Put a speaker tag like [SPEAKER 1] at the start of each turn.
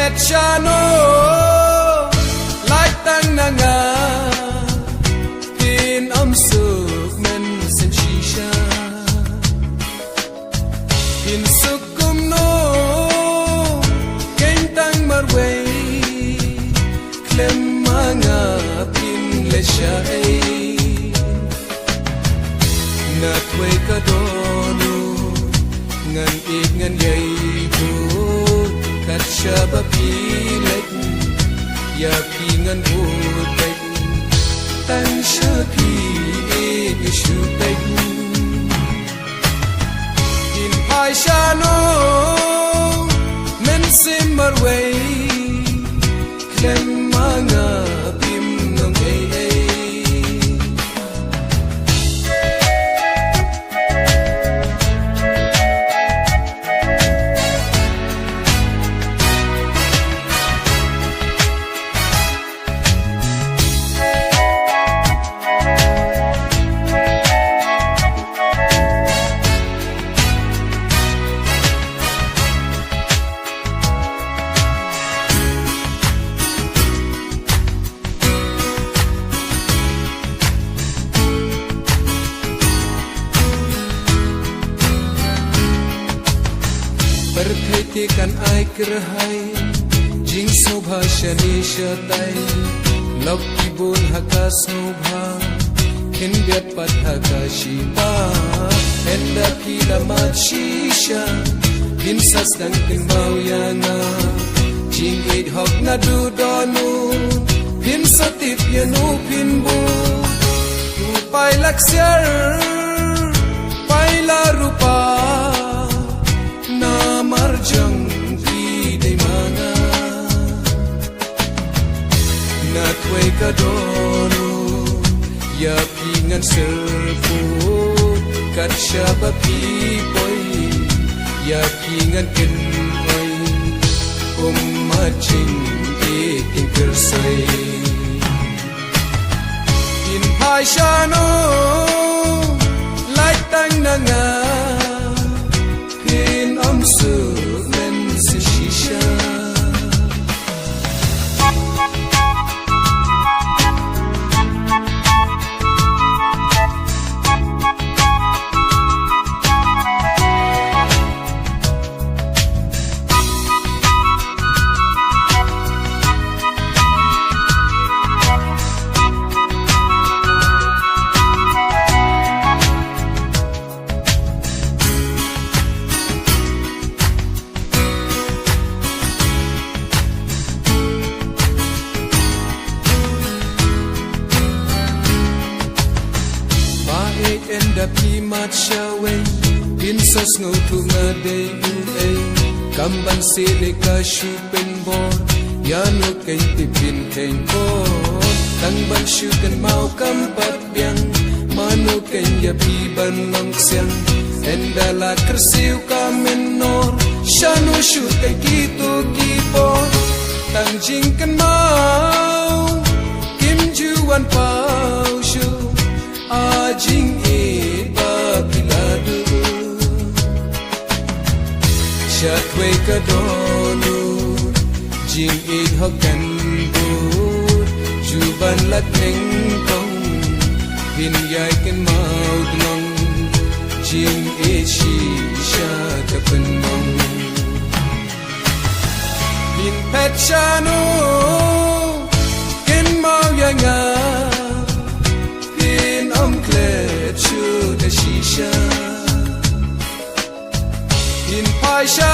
[SPEAKER 1] pet shano like tang nanga pin suk men sen shisha pin sukum no keng tang marway klem manga pin lesha na tway kadonu ngan ik ngan yay tu kat shaba pilek ya pi ngan budek tan shapi ik shu tek in pai shano men simmer way klem manga pim nong berkhati kan ai kerhai jing sobha shani shatai lok kibun haka sobha kin biat pat haka shita enda kila machisha bin sas dan kin mau yana jing it hok na du donu bin satip yanu bin bu tu pai laksyar pai la rupa marjang di de mana na tway kadonu ya pingan serpu kat shaba pi boy ya pingan ken oi machin ikin kersai in pai shano like tang nanga suk men se shisha enda pi mat shawe bin sas ngo tu nga de u e kamban sile ka shu pen bor ya no kai ti bin ken ko tang ban shu kan mau kam pat biang manu ken ya pi ban long siang enda la kersiu ka menor shanu shu kai ki tu ki po tang jing kan mau kim ju wan pau shu a jing Shatway kadonu jing it hokan bud juban lat neng tong bin yai ken maut long jing it shisha kapen mong bin pet shano ken mau yanga bin klet chu de shisha in pai sha